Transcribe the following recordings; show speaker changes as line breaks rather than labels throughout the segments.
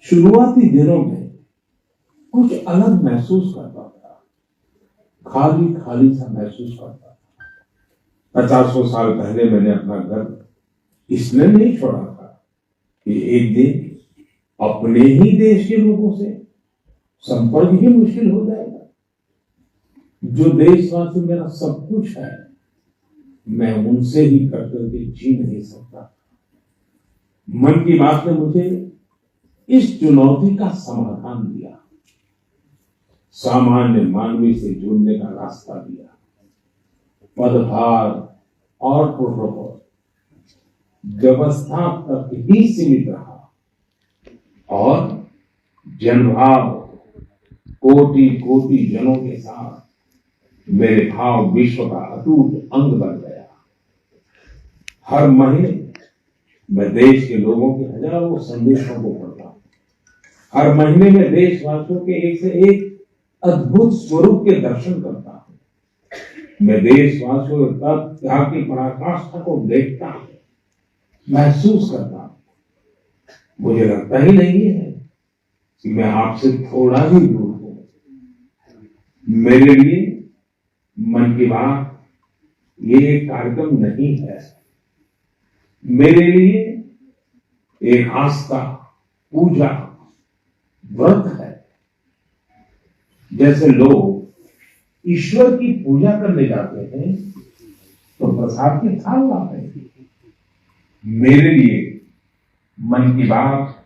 शुरुआती दिनों में कुछ अलग महसूस करता था, खाली खाली सा महसूस करता था। 50 साल पहले मैंने अपना घर इसलिए नहीं छोड़ा था कि एक दिन अपने ही देश के लोगों से संपर्क ही मुश्किल हो जाएगा। जो देशवासी मेरा सब कुछ है, मैं उनसे ही करकर के जी नहीं सकता। मन की बात ने मुझे इस चुनौती का समाधान दिया, सामान्य मानवी से जुड़ने का रास्ता दिया। पदभार और प्रोटोकॉल व्यवस्था तक ही सीमित रहा और जनभाव कोटि कोटि जनों के साथ मेरे भाव विश्व का अटूट अंग बन गया। हर महीने मैं देश के लोगों के हजारों संदेशों को पढ़ता हूं। हर महीने में देशवासियों के एक से एक अद्भुत स्वरूप के दर्शन करता हूं। मैं देशवासियों की पराकाष्ठा को देखता हूं, महसूस करता हूं। मुझे लगता ही नहीं है कि मैं आपसे थोड़ा भी दूर हूं। मेरे लिए मन की बात ये एक कार्यक्रम नहीं है, मेरे लिए एक आस्था, पूजा, व्रत है। जैसे लोग ईश्वर की पूजा करने जाते हैं तो प्रसाद की थाल लाते हैं, मेरे लिए मन की बात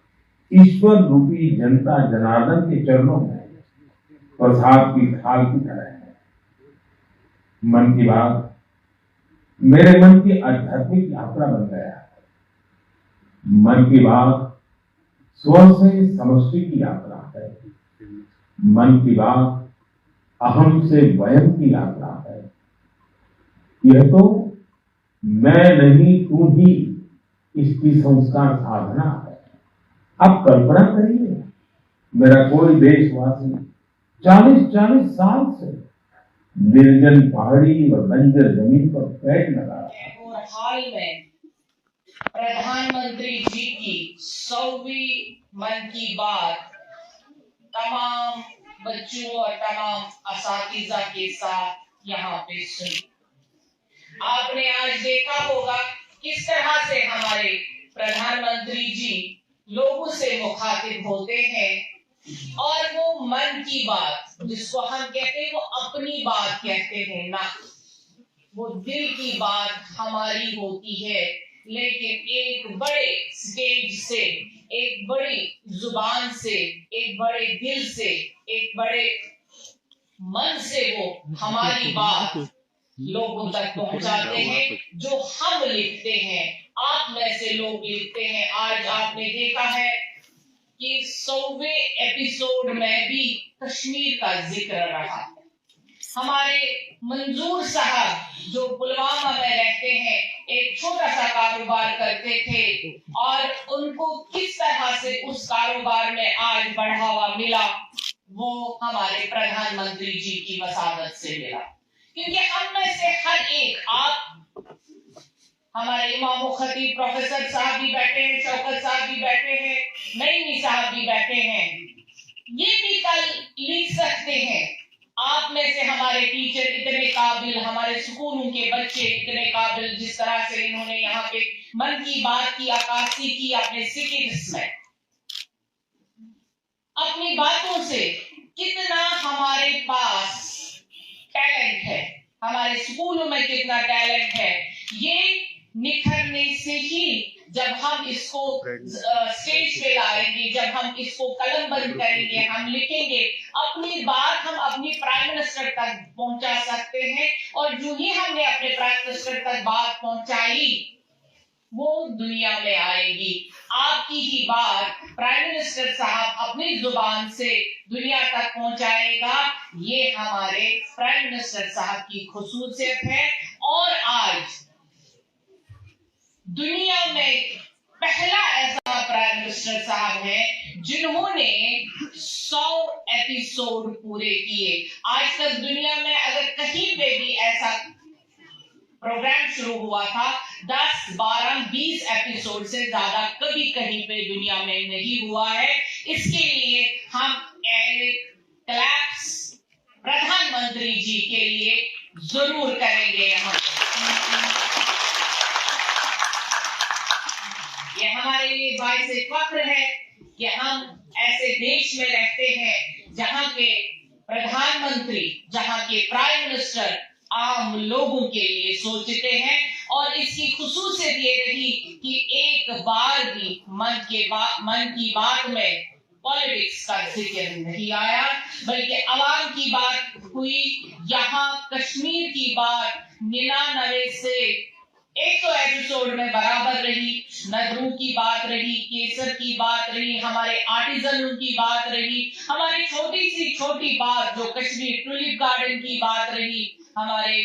ईश्वर रूपी जनता जनार्दन के चरणों में प्रसाद की थाल की तरह है। मन की बात मेरे मन की आध्यात्मिक यात्रा बन गया है। मन की बात स्व से समष्टि की यात्रा है। मन की बात अहम से वयम की यात्रा है। यह तो मैं नहीं तू ही इसकी संस्कार साधना है। अब कल्पना करिए, मेरा कोई देशवासी 40-40 साल से निर्जन पहाड़ी और बंजर जमीन पर पैर लगा रहा है।
और हाल में प्रधानमंत्री जी की 100वीं मन की बात तमाम बच्चों और तमाम असातिज़ा के साथ यहाँ पे सुनी। आपने आज देखा होगा किस तरह से हमारे प्रधानमंत्री जी लोगों से मुखातिब होते हैं और वो मन की बात जिसको हम कहते हैं वो अपनी बात कहते हैं ना, वो दिल की बात हमारी होती है। लेकिन एक बड़े स्टेज से, एक बड़ी जुबान से, एक बड़े दिल से, एक बड़े मन से वो हमारी बात लोगों तक पहुंचाते हैं। जो हम लिखते हैं, आप में से लोग लिखते हैं। आज आपने देखा है कि 100वें एपिसोड में भी कश्मीर का जिक्र रहा। हमारे मंजूर साहब जो पुलवामा में रहते हैं, एक छोटा सा कारोबार करते थे और उनको किस तरह से उस कारोबार में आज बढ़ावा मिला, वो हमारे प्रधानमंत्री जी की वसादत से मिला। क्योंकि हम में से हर एक, आप हमारे इमाम खतीब प्रोफेसर साहब भी बैठे हैं, शौकत साहब भी बैठे हैं, नईमी साहब भी बैठे हैं, ये भी कल लिख सकते हैं। आप में से हमारे टीचर इतने काबिल, हमारे स्कूलों के बच्चे इतने काबिल, जिस तरह से इन्होंने यहाँ पे मन की बात की अक्कासी की अपने सिटीज में, अपनी बातों से कितना हमारे पास टैलेंट है, हमारे स्कूलों में कितना टैलेंट है, ये निखरने से ही जब हम इसको स्टेज पे लाएंगे, जब हम इसको कलम बंद करेंगे, हम लिखेंगे, अपनी बात हम अपनी प्राइम मिनिस्टर तक पहुंचा सकते हैं। और जो ही हमने अपने प्राइम मिनिस्टर तक बात पहुंचाई, वो दुनिया में आएगी। आपकी ही बात प्राइम मिनिस्टर साहब अपनी जुबान से दुनिया तक पहुंचाएगा। ये हमारे प्राइम मिनिस्टर साहब की खुसूसियत है। और आज दुनिया में पहला ऐसा प्राइम मिनिस्टर साहब है जिन्होंने 100 एपिसोड पूरे किए। आज तक दुनिया में अगर कहीं पे भी ऐसा प्रोग्राम शुरू हुआ था, 10, 12, 20 एपिसोड से ज्यादा कभी कहीं पे दुनिया में नहीं हुआ है। इसके लिए हम क्लैप्स प्रधानमंत्री जी के लिए जरूर करेंगे। ये हमारे लिए बाइस फख्र है कि हम ऐसे देश में रहते हैं जहां के प्रधानमंत्री, जहां के प्राइम मिनिस्टर आम लोगों के लिए सोचते हैं। और इसकी खुसूसियत ये रही कि एक बार भी मन की बात में पॉलिटिक्स का जिक्र नहीं आया, बल्कि आवाम की बात हुई। यहाँ कश्मीर की बात 99 से 100 एपिसोड में बराबर रही। नदरू की बात रही, केसर की बात रही, हमारे आर्टिजन की बात रही, हमारी छोटी सी छोटी बात जो कश्मीर टूलिप गार्डन की बात रही, हमारे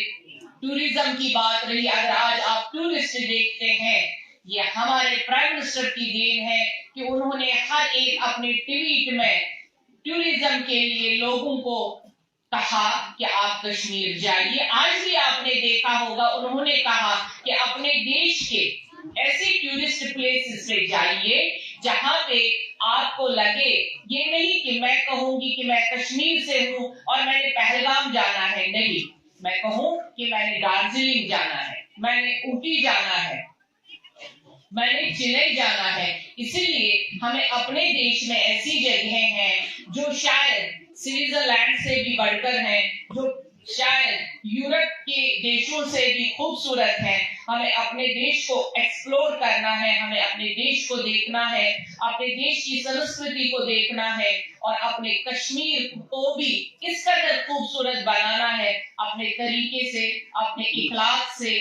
टूरिज्म की बात रही। अगर आज आप टूरिस्ट देखते हैं, ये हमारे प्राइम मिनिस्टर की देन है कि उन्होंने हर एक अपने ट्वीट में टूरिज्म के लिए लोगों को कहा कि आप कश्मीर जाइए। आज भी आपने देखा होगा उन्होंने कहा कि अपने देश के ऐसे टूरिस्ट प्लेसेस पे जाइए जहां पे आपको लगे, ये नहीं कि मैं कहूंगी कि मैं कश्मीर से हूं और मैंने पहलगाम जाना है, नहीं, मैं कहूं कि मैंने दार्जिलिंग जाना है, मैंने ऊटी जाना है, मैंने चेन्नई जाना है। इसीलिए हमें अपने देश में ऐसी जगहें हैं जो शायद स्विट्जरलैंड से भी बढ़कर हैं, जो शायद यूरोप के देशों से भी खूबसूरत हैं। हमें अपने देश को एक्सप्लोर करना है, हमें अपने देश को देखना है, अपने देश की संस्कृति को देखना है और अपने कश्मीर को भी इस कदर खूबसूरत बनाना है अपने तरीके से, अपने इखलाक से।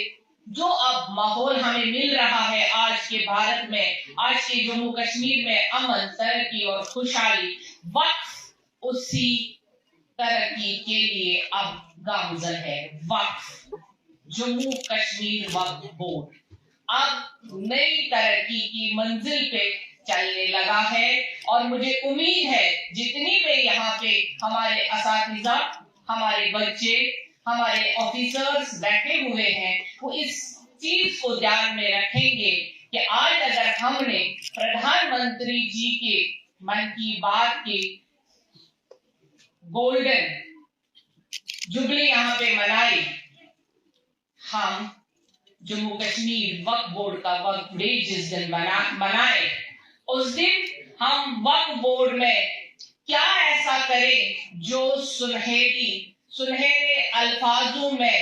जो अब माहौल हमें मिल रहा है आज के भारत में, आज के जम्मू कश्मीर में अमन, तरक्की और खुशहाली, वक्त उसी तरक्की के लिए अब गामजन है। वक्त जम्मू कश्मीर वक्फ बोर्ड अब नई तरक्की की मंजिल पे चलने लगा है और मुझे उम्मीद है जितनी भी यहाँ पे हमारे असातिज़ा, हमारे बच्चे, हमारे ऑफिसर्स बैठे हुए हैं, वो इस चीज को ध्यान में रखेंगे कि आज अगर हमने प्रधानमंत्री जी के मन की बात के गोल्डन जुबली यहाँ पे मनाई, हम जम्मू कश्मीर वक्फ बोर्ड का वक्फ डे जिस दिन मनाए, उस दिन हम वक्फ बोर्ड में क्या ऐसा करें जो सुनहरे अल्फाजों में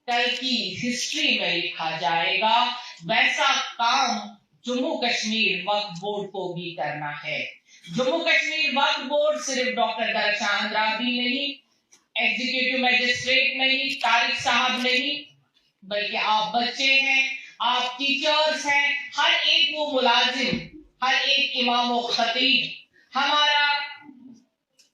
कल की हिस्ट्री में लिखा जाएगा। वैसा काम जम्मू कश्मीर वक्फ बोर्ड को भी करना है। जम्मू कश्मीर वक्फ बोर्ड सिर्फ डॉक्टर दरशान राबी नहीं, एग्जीक्यूटिव मजिस्ट्रेट नहीं, तारिक साहब नहीं, बल्कि आप बच्चे हैं, आप टीचर्स हैं, हर एक वो मुलाजिम, हर एक इमाम व खतीब हमारा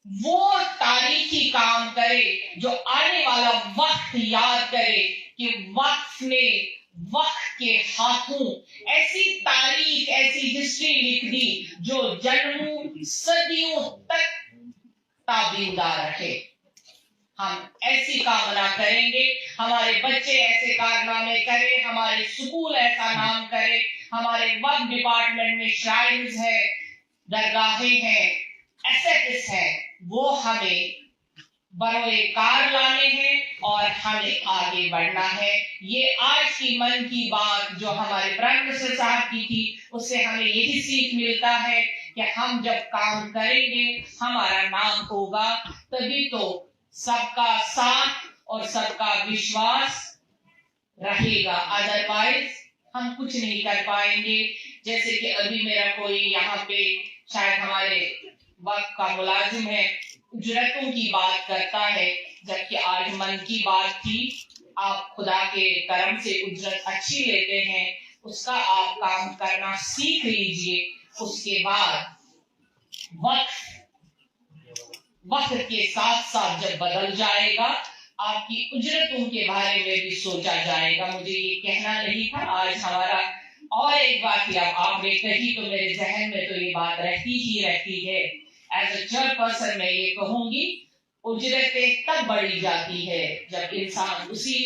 वो तारीखी काम करे जो आने वाला वक्त याद करे कि वक्त ने वक्त के हाथों ऐसी तारीख, ऐसी हिस्ट्री लिख दी जो जन्मों सदियों तक ताबीनदार रहे। हम ऐसी कामना करेंगे, हमारे बच्चे ऐसे कारनामे करें, हमारे स्कूल ऐसा नाम करे, हमारे वक्फ डिपार्टमेंट में श्राइन्स है, दरगाहें हैं, एसेट्स है, वो हमें बरोए कार लाने हैं और हमें आगे बढ़ना है। ये आज की मन की बात जो हमारे प्राइम मिनिस्टर साहब की थी, उससे हमें यही सीख मिलता है कि हम जब काम करेंगे हमारा नाम होगा, तभी तो सबका साथ और सबका विश्वास रहेगा, अदरवाइज हम कुछ नहीं कर पाएंगे। जैसे कि अभी मेरा कोई यहाँ पे शायद हमारे वक्त का मुलाजिम है, उजरतों की बात करता है, जबकि आज मन की बात थी। आप खुदा के करम से उजरत अच्छी लेते हैं, उसका आप काम करना सीख लीजिए। उसके बाद वक्त के साथ साथ जब बदल जाएगा, आपकी उजरतों के बारे में भी सोचा जाएगा। मुझे ये कहना नहीं था आज हमारा, और एक बात ही अब आपने कही तो मेरे जहन में तो ये बात रहती ही रहती है। एज ए चेयरपर्सन मैं ये कहूंगी, उजरतें तब बढ़ी जाती है जब इंसान उसी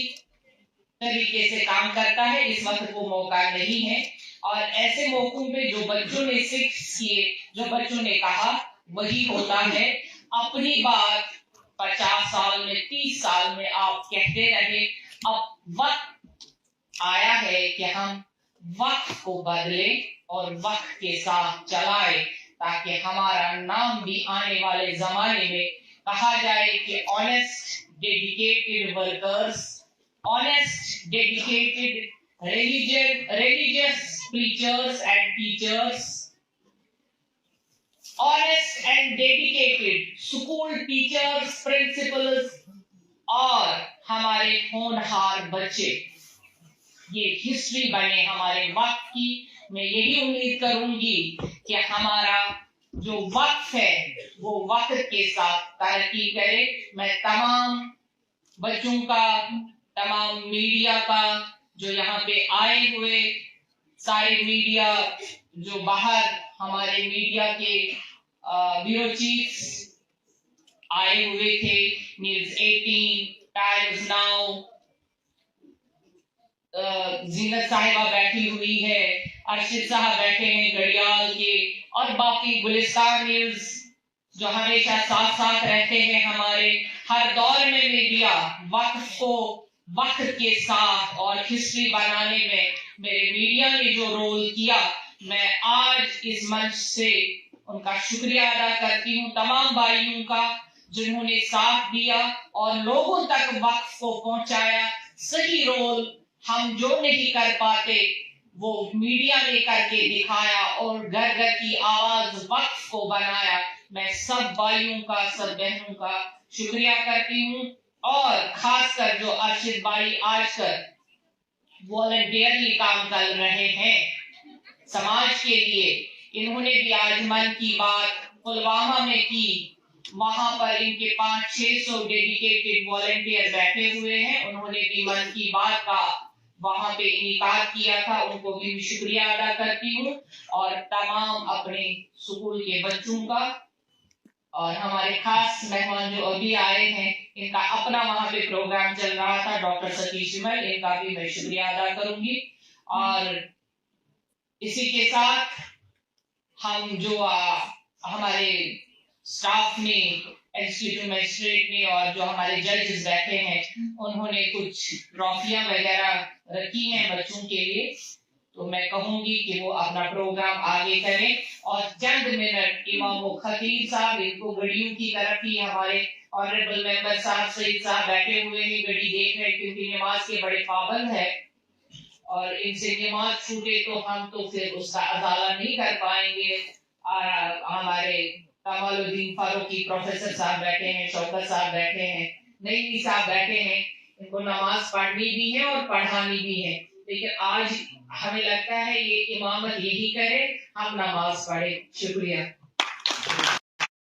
तरीके से काम करता है। इस वक्त वो मौका नहीं है और ऐसे मौकों पे जो बच्चों ने सीख किए, जो बच्चों ने कहा वही होता है। अपनी बात 50 साल में 30 साल में आप कहते रहे, अब वक्त आया है कि हम वक्त को बदले और वक्त के साथ चलाए, ताकि हमारा नाम भी आने वाले जमाने में कहा जाए कि honest dedicated workers, honest dedicated religious preachers and teachers, honest and dedicated school teachers, principals और हमारे होनहार बच्चे, ये हिस्ट्री बने हमारे वक्त की। मैं यही उम्मीद करूंगी कि हमारा जो वक्त है वो वक्त के साथ तरक्की करे। मैं तमाम बच्चों का, तमाम मीडिया का, जो यहाँ पे आए हुए सारे मीडिया, जो बाहर हमारे मीडिया के ब्यूरो चीफ्स आए हुए थे, न्यूज़ 18, टाइम्स नाउ, जीनत साहिबा बैठी हुई है, अर्शिद साहब बैठे हैं घड़ियाल के, और बाकी गुलिस्तान न्यूज जो हमेशा साथ साथ रहते हैं हमारे। हर दौर में मीडिया वक्त को वक्त के साथ और हिस्ट्री बनाने में मेरे मीडिया ने जो रोल किया, मैं आज इस मंच से उनका शुक्रिया अदा करती हूँ, तमाम भाइयों का जिन्होंने साथ दिया और लोगों तक वक्त को पहुंचाया। सही रोल हम जो नहीं कर पाते वो मीडिया ने करके दिखाया और घर घर की आवाज वक्त को बनाया। मैं सब भाइयों का, सब बहनों का शुक्रिया करती हूँ, और खासकर जो अर्शिद भाई आजकल वॉलंटियरली काम कर रहे हैं समाज के लिए, इन्होंने भी आज मन की बात पुलवामा में की। वहां पर इनके 500-600 डेडिकेटेड वॉलंटियर बैठे हुए हैं, उन्होंने भी मन की बात का वहां पे इनिकार किया था, उनको भी मैं शुक्रिया अदा करती हूँ। और तमाम अपने स्कूल के बच्चों का और हमारे खास मेहमान जो अभी आए हैं, इनका अपना वहां पे प्रोग्राम चल रहा था, डॉक्टर सतीश विमल, इनका भी मैं शुक्रिया अदा करूंगी। और इसी के साथ हम जो हमारे स्टाफ ने, एग्जीक्यूटिव मजिस्ट्रेट ने और जो हमारे जजेस बैठे हैं, उन्होंने कुछ ट्रॉफियां वगैरह रखी हैं बच्चों के लिए, तो मैं कहूंगी कि वो अपना प्रोग्राम आगे करें। और चंद मिनट इमाम खतीब साहब, इनको घड़ियों की तरफ ही हमारे ऑनरेबल मेंबर साहब सईद साहब बैठे हुए हैं, घड़ी देख रहे हैं, क्योंकि नमाज के बड़े पाबंद है और इनसे नमाज छूटे तो हम तो फिर उसका अदाला नहीं कर पाएंगे। हमारे कमालुद्दीन फारूकी प्रोफेसर साहब बैठे हैं, शौकत साहब बैठे हैं, नईमी साहब बैठे हैं, इनको नमाज पढ़नी भी है और पढ़ानी भी है, लेकिन आज हमें लगता है ये इमामत यही करे, हम नमाज पढ़े। शुक्रिया।